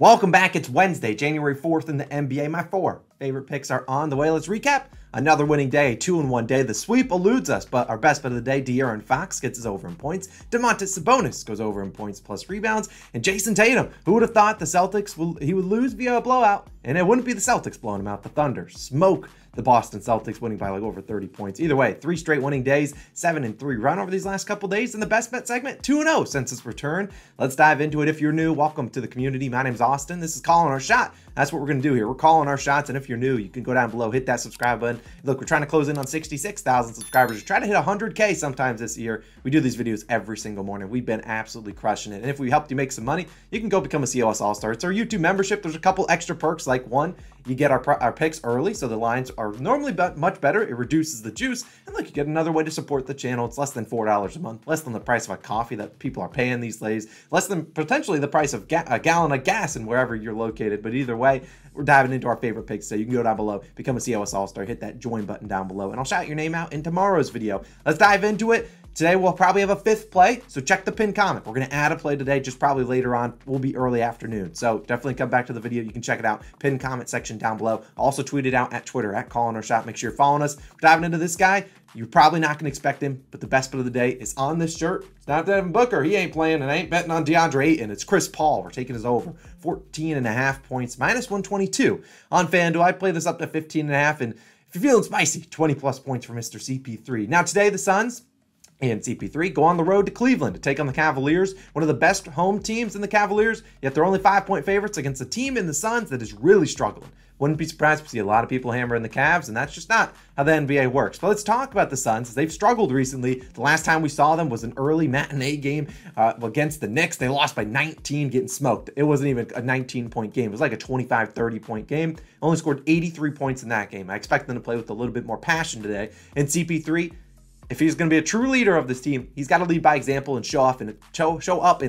Welcome back. It's Wednesday, January 4th in the NBA. My four favorite picks are on the way. Let's recap. Another winning day, 2-in-1 day. The sweep eludes us, but our best bet of the day, De'Aaron Fox gets us over in points. Domantas Sabonis goes over in points plus rebounds. And Jason Tatum, who would have thought the Celtics, he would lose via a blowout? And it wouldn't be the Celtics blowing him out. The Thunder smoke the Boston Celtics, winning by like over 30 points. Either way, 3 straight winning days, 7-3 run over these last couple days. And the best bet segment, 2-0 since its return. Let's dive into it. If you're new, welcome to the community. My name's Austin. This is Calling Our Shot. That's what we're going to do here. We're calling our shots. And if you're new, you can go down below, hit that subscribe button. Look, we're trying to close in on 66,000 subscribers. We're trying to hit 100K sometimes this year. We do these videos every single morning. We've been absolutely crushing it. And if we helped you make some money, you can go become a COS AllStar. It's our YouTube membership. There's a couple extra perks, like one, you get our picks early, so the lines are normally much better. It reduces the juice. And look, you get another way to support the channel. It's less than $4 a month, less than the price of a coffee that people are paying these days, less than potentially the price of a gallon of gas in wherever you're located. But either way, we're diving into our favorite picks. So you can go down below, become a COS AllStar, hit that join button down below, and I'll shout your name out in tomorrow's video. Let's dive into it. Today, we'll probably have a 5th play, so check the pinned comment. We're going to add a play today, just probably later on. Will be early afternoon, so definitely come back to the video. You can check it out. Pinned comment section down below. Also tweet it out at Twitter, at Calling Our Shot. Make sure you're following us. We're diving into this guy. You're probably not going to expect him, but the best bet of the day is on this shirt. It's not Devin Booker. He ain't playing, and I ain't betting on DeAndre Ayton. It's Chris Paul. We're taking his over. 14.5 points, minus 122. On FanDuel, I play this up to 15.5, and if you're feeling spicy, 20-plus points for Mr. CP3. Now, today, the Suns and CP3 go on the road to Cleveland to take on the Cavaliers, one of the best home teams in the Cavaliers, yet they're only 5-point favorites against a team in the Suns that is really struggling. Wouldn't be surprised to see a lot of people hammering the Cavs, and that's just not how the NBA works. But let's talk about the Suns, as they've struggled recently. The last time we saw them was an early matinee game against the Knicks. They lost by 19, getting smoked. It wasn't even a 19-point game. It was like a 25, 30-point game. Only scored 83 points in that game. I expect them to play with a little bit more passion today. And CP3, if he's going to be a true leader of this team, he's got to lead by example and show up in a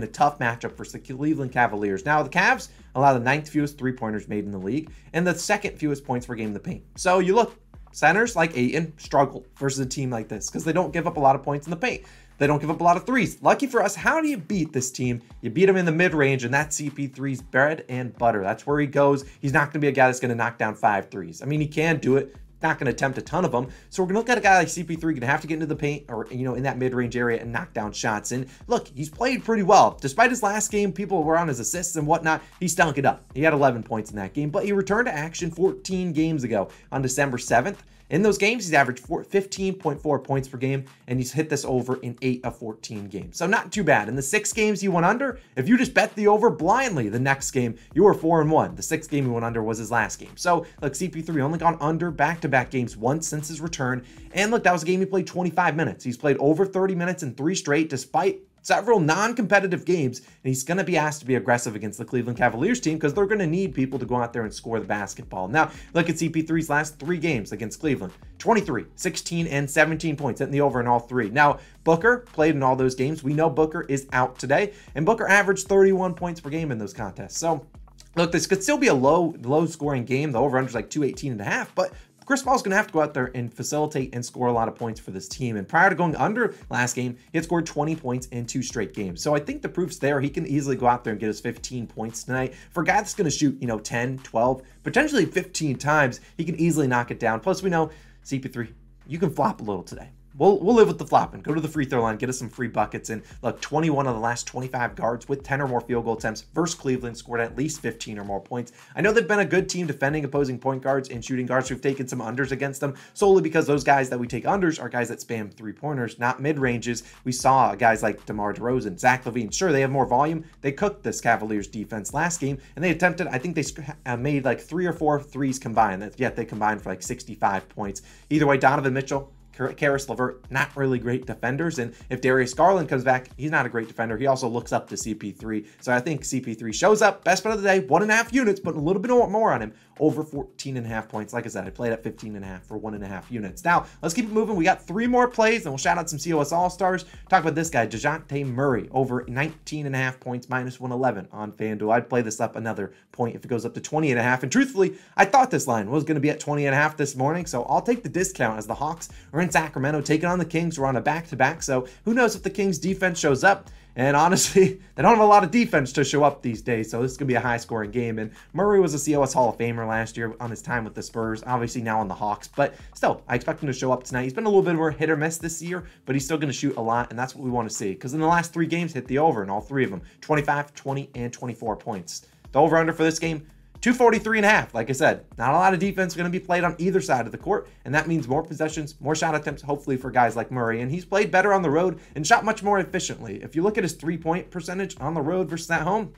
tough matchup for the Cleveland Cavaliers. Now, the Cavs allow the 9th fewest three-pointers made in the league and the 2nd fewest points per game in the paint. So you look, centers like Ayton struggle versus a team like this because they don't give up a lot of points in the paint. They don't give up a lot of threes. Lucky for us, how do you beat this team? You beat him in the mid-range, and that's CP3's bread and butter. That's where he goes. He's not going to be a guy that's going to knock down 5 threes. I mean, he can do it. Not going to attempt a ton of them. So we're going to look at a guy like CP3 going to have to get into the paint or, in that mid-range area and knock down shots. And look, he's played pretty well. Despite his last game, people were on his assists and whatnot. He stunk it up. He had 11 points in that game, but he returned to action 14 games ago on December 7th. In those games, he's averaged 15.4 points per game, and he's hit this over in 8 of 14 games. So not too bad. In the 6 games he went under, if you just bet the over blindly the next game, you were 4-1. The 6th game he went under was his last game. So look, CP3 only gone under back-to-back games once since his return. And look, that was a game he played 25 minutes. He's played over 30 minutes in 3 straight, despite several non-competitive games, and he's going to be asked to be aggressive against the Cleveland Cavaliers team because they're going to need people to go out there and score the basketball. Now, look at CP3's last 3 games against Cleveland. 23, 16, and 17 points, hitting the over in all 3. Now, Booker played in all those games. We know Booker is out today, and Booker averaged 31 points per game in those contests. So, look, this could still be a low-scoring game. The over-under is like 218.5, but Chris Paul's going to have to go out there and facilitate and score a lot of points for this team. And prior to going under last game, he had scored 20 points in 2 straight games. So I think the proof's there. He can easily go out there and get his 15 points tonight. For a guy that's going to shoot, 10, 12, potentially 15 times, he can easily knock it down. Plus, we know CP3, you can flop a little today. We'll live with the flopping. Go to the free throw line, get us some free buckets. And look, 21 of the last 25 guards with 10 or more field goal attempts versus Cleveland scored at least 15 or more points. I know they've been a good team defending opposing point guards and shooting guards. We've taken some unders against them solely because those guys that we take unders are guys that spam 3-pointers, not mid-ranges. We saw guys like DeMar DeRozan, Zach LaVine. Sure, they have more volume. They cooked this Cavaliers defense last game, and they attempted, I think they made like 3 or 4 threes combined, yet they combined for like 65 points. Either way, Donovan Mitchell, Karis LeVert, not really great defenders. And if Darius Garland comes back, he's not a great defender. He also looks up to CP3. So I think CP3 shows up. Best bet of the day, 1.5 units, putting a little bit more on him. Over 14.5 points. Like I said, I played at 15.5 for 1.5 units. Now, let's keep it moving. We got 3 more plays, and we'll shout out some COS AllStars. Talk about this guy, DeJounte Murray, over 19.5 points, minus 111 on FanDuel. I'd play this up another point if it goes up to 20.5. And truthfully, I thought this line was going to be at 20.5 this morning, so I'll take the discount as the Hawks are We're in Sacramento taking on the Kings. We're on a back-to-back, so who knows if the Kings defense shows up. And honestly, they don't have a lot of defense to show up these days, so this is going to be a high-scoring game. And Murray was a COS Hall of Famer last year on his time with the Spurs, obviously now on the Hawks. But still, I expect him to show up tonight. He's been a little bit more hit or miss this year, but he's still going to shoot a lot, and that's what we want to see. Because in the last 3 games, hit the over in all 3 of them. 25, 20, and 24 points. The over-under for this game, 243.5. Like I said, not a lot of defense going to be played on either side of the court, and that means more possessions, more shot attempts, hopefully for guys like Murray. And he's played better on the road and shot much more efficiently. If you look at his 3-point percentage on the road versus at home,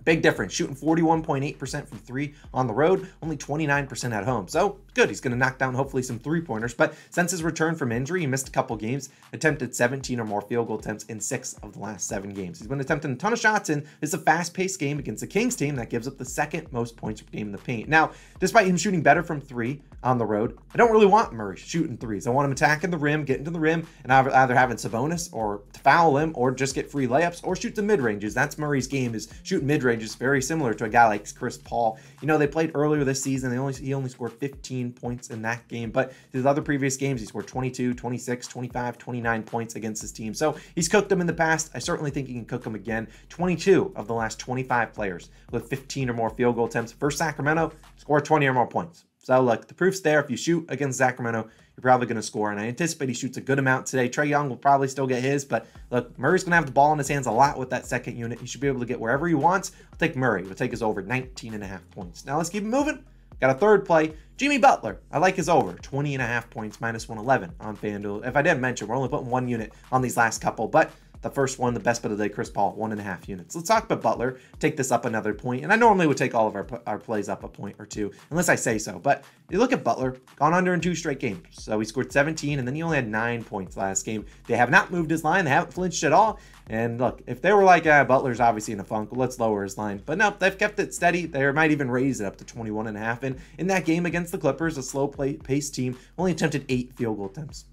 big difference, shooting 41.8% from 3 on the road, only 29% at home. So good, he's going to knock down hopefully some 3-pointers. But since his return from injury, he missed a couple games, attempted 17 or more field goal attempts in 6 of the last 7 games. He's been attempting a ton of shots, and it's a fast-paced game against the Kings team that gives up the 2nd most points per game in the paint. Now, despite him shooting better from 3 on the road, I don't really want Murray shooting 3s. I want him attacking the rim, getting to the rim, and either having Sabonis or foul him or just get free layups or shoot some mid-ranges. That's Murray's game, is shooting mid-ranges, very similar to a guy like Chris Paul. You know, they played earlier this season. He only scored 15 points in that game, but his other previous games, he scored 22, 26, 25, 29 points against his team. So he's cooked them in the past. I certainly think he can cook them again. 22 of the last 25 players with 15 or more field goal attempts for Sacramento scored 20 or more points. So look, the proof's there. If you shoot against Sacramento, you're probably going to score, and I anticipate he shoots a good amount today. Trae Young will probably still get his, but look, Murray's going to have the ball in his hands a lot with that second unit. He should be able to get wherever he wants. I'll take Murray. We'll take his over 19.5 points. Now let's keep it moving. Got a third play. Jimmy Butler. I like his over. 20.5 points, minus 111 on FanDuel. If I didn't mention, we're only putting 1 unit on these last couple, but the first one, the best bet of the day, Chris Paul, 1.5 units. Let's talk about Butler. Take this up another point. And I normally would take all of our plays up a point or 2, unless I say so. But you look at Butler, gone under in 2 straight games. So he scored 17, and then he only had 9 points last game. They have not moved his line. They haven't flinched at all. And look, if they were like, Butler's obviously in a funk, well, let's lower his line. But no, they've kept it steady. They might even raise it up to 21.5. And in that game against the Clippers, a slow-paced team, only attempted 8 field goal attempts.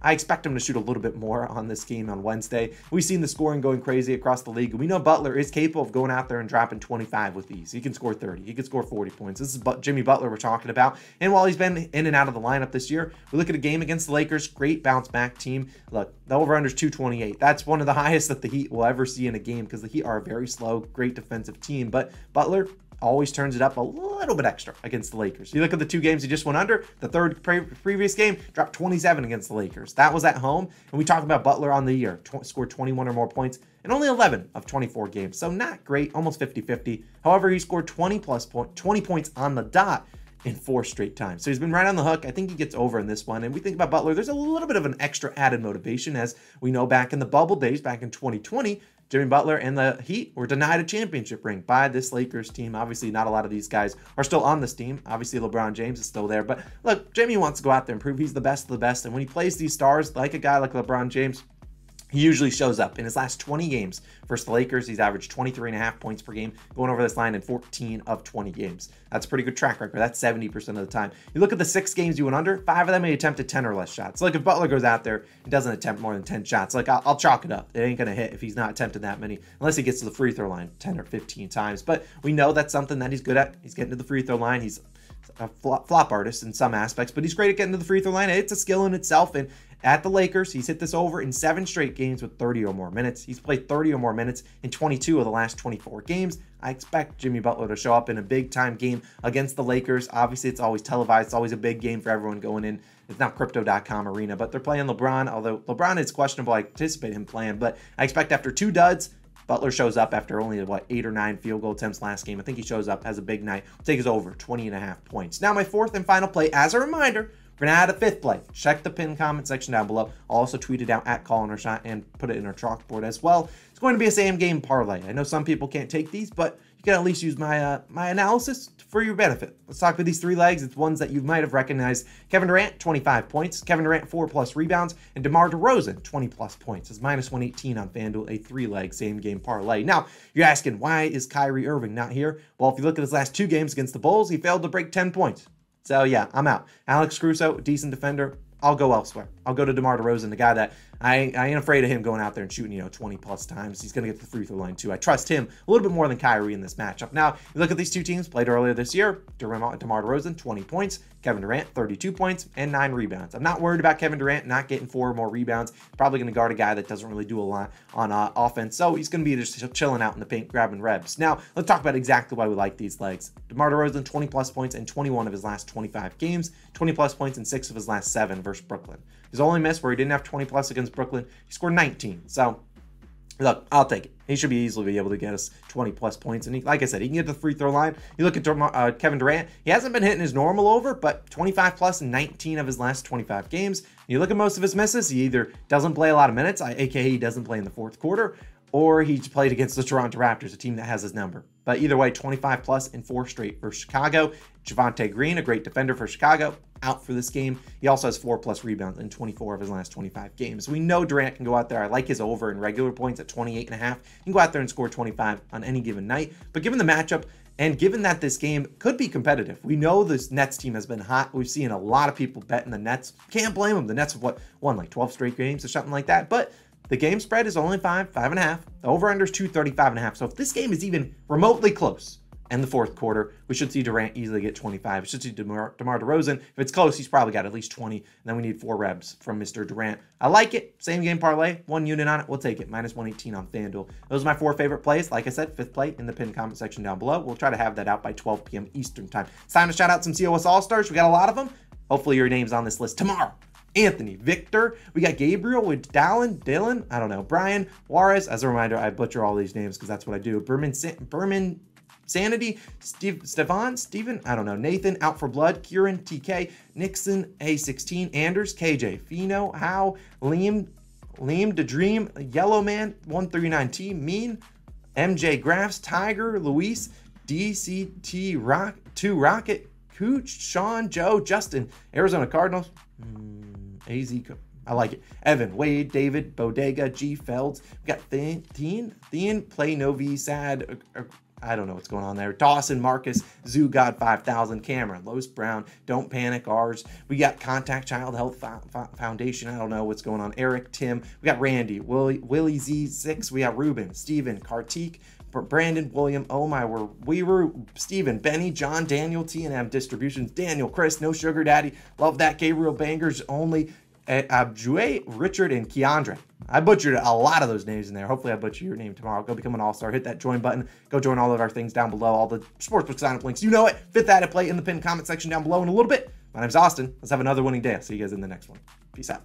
I expect him to shoot a little bit more on this game on Wednesday. We've seen the scoring going crazy across the league, and we know Butler is capable of going out there and dropping 25 with ease. He can score 30. He can score 40 points. This is Jimmy Butler we're talking about. And while he's been in and out of the lineup this year, we look at a game against the Lakers, great bounce-back team. Look, the over-under is 228. That's one of the highest that the Heat will ever see in a game because the Heat are a very slow, great defensive team. But Butler always turns it up a little bit extra against the Lakers. You look at the 2 games he just went under. The third previous game dropped 27 against the Lakers. That was at home. And we talk about Butler on the year. Scored 21 or more points in only 11 of 24 games. So not great, almost 50-50. However, he scored 20 points on the dot in 4 straight times. So he's been right on the hook. I think he gets over in this one. And we think about Butler, there's a little bit of an extra added motivation, as we know back in the bubble days, back in 2020, Jimmy Butler and the Heat were denied a championship ring by this Lakers team. Obviously, not a lot of these guys are still on this team. Obviously, LeBron James is still there. But look, Jimmy wants to go out there and prove he's the best of the best. And when he plays these stars, like a guy like LeBron James, he usually shows up. In his last 20 games versus the Lakers, he's averaged 23.5 points per game, going over this line in 14 of 20 games. That's a pretty good track record. That's 70% of the time. You look at the 6 games you went under, 5 of them he attempted 10 or less shots. Like if Butler goes out there and doesn't attempt more than 10 shots, like I'll chalk it up. It ain't going to hit if he's not attempting that many, unless he gets to the free throw line 10 or 15 times. But we know that's something that he's good at. He's getting to the free throw line. He's a flop artist in some aspects, but he's great at getting to the free throw line. It's a skill in itself. And at the Lakers, he's hit this over in 7 straight games with 30 or more minutes. He's played 30 or more minutes in 22 of the last 24 games. I expect Jimmy Butler to show up in a big-time game against the Lakers. Obviously, it's always televised. It's always a big game for everyone going in. It's not Crypto.com arena, but they're playing LeBron, although LeBron is questionable. I anticipate him playing, but I expect after 2 duds, Butler shows up after only, 8 or 9 field goal attempts last game. I think he shows up, has a big night. We'll take his over, 20.5 points. Now, my 4th and final play, as a reminder, we're going to add a 5th play. Check the pinned comment section down below. I'll also tweet it out at Call Shot and put it in our chalkboard as well. It's going to be a same-game parlay. I know some people can't take these, but you can at least use my my analysis for your benefit. Let's talk about these 3 legs. It's ones that you might have recognized. Kevin Durant, 25 points. Kevin Durant, 4+ rebounds. And DeMar DeRozan, 20+ points. It's minus 118 on FanDuel, a 3-leg same-game parlay. Now, you're asking, why is Kyrie Irving not here? Well, if you look at his last 2 games against the Bulls, he failed to break 10 points. So, yeah, I'm out. Alex Caruso, decent defender. I'll go elsewhere. I'll go to DeMar DeRozan, the guy that I ain't afraid of him going out there and shooting, 20 plus times. He's going to get to the free throw line too. I trust him a little bit more than Kyrie in this matchup. Now, you look at these two teams played earlier this year. DeMar DeRozan, 20 points. Kevin Durant, 32 points and 9 rebounds. I'm not worried about Kevin Durant not getting 4 or more rebounds. Probably going to guard a guy that doesn't really do a lot on offense. So he's going to be just chilling out in the paint, grabbing reps. Now, let's talk about exactly why we like these legs. DeMar DeRozan, 20 plus points in 21 of his last 25 games. 20 plus points in 6 of his last 7 versus Brooklyn. His only miss where he didn't have 20 plus against Brooklyn, he scored 19. So, look, I'll take it. He should easily be able to get us 20 plus points. And like I said, he can get to the free throw line. You look at Kevin Durant, he hasn't been hitting his normal over, but 25 plus in 19 of his last 25 games. You look at most of his misses, he either doesn't play a lot of minutes, aka he doesn't play in the fourth quarter, or he played against the Toronto Raptors, a team that has his number. But either way, 25 plus in 4 straight for Chicago. Javonte Green, a great defender for Chicago, out for this game. He also has 4 plus rebounds in 24 of his last 25 games. We know Durant can go out there. I like his over in regular points at 28.5. He can go out there and score 25 on any given night. But given the matchup, and given that this game could be competitive, we know this Nets team has been hot. We've seen a lot of people betting the Nets. Can't blame them. The Nets have won like 12 straight games or something like that. But the game spread is only 5.5. The over-under is 235.5. So if this game is even remotely close in the fourth quarter, we should see Durant easily get 25. We should see DeMar DeRozan. If it's close, he's probably got at least 20. And then we need 4 reps from Mr. Durant. I like it. Same game parlay. 1 unit on it. We'll take it. Minus 118 on FanDuel. Those are my 4 favorite plays. Like I said, 5th play in the pinned comment section down below. We'll try to have that out by 12 p.m. Eastern time. It's time to shout out some COS AllStars. We got a lot of them. Hopefully your name's on this list tomorrow. Anthony, Victor, we got Gabriel with Dylan, I don't know, Brian, Juarez. As a reminder, I butcher all these names because that's what I do. Berman Sanity, Steven, I don't know, Nathan, Out for Blood, Kieran, TK, Nixon, A16, Anders, KJ, Fino, How, Liam, The Dream, Yellow Man, 139T, Mean, MJ Graphs, Tiger, Luis, DCT Rock, 2 Rocket, Cooch, Sean, Joe, Justin, Arizona Cardinals, AZ, I like it. Evan, Wade, David, Bodega, G. Felds. We got Thien, Play Novi, Sad. I don't know what's going on there. Dawson, Marcus, Zoo God 5000, Cameron, Lois Brown, Don't Panic, ours. We got Contact Child Health Foundation. I don't know what's going on. Eric, Tim. We got Randy, Willie Z6. We got Ruben, Steven, Kartik, Brandon, William, oh my, we were Steven, Benny, John, Daniel, T&M Distributions, Daniel, Chris, No Sugar Daddy, love that, Gabriel Bangers only, Abjue, Richard, and Keandre. I butchered a lot of those names in there. Hopefully I butcher your name tomorrow. Go become an all-star. Hit that join button. Go join all of our things down below. All the sportsbook sign-up links. You know it. 5th at play in the pinned comment section down below in a little bit. My name's Austin. Let's have another winning day. I'll see you guys in the next one. Peace out.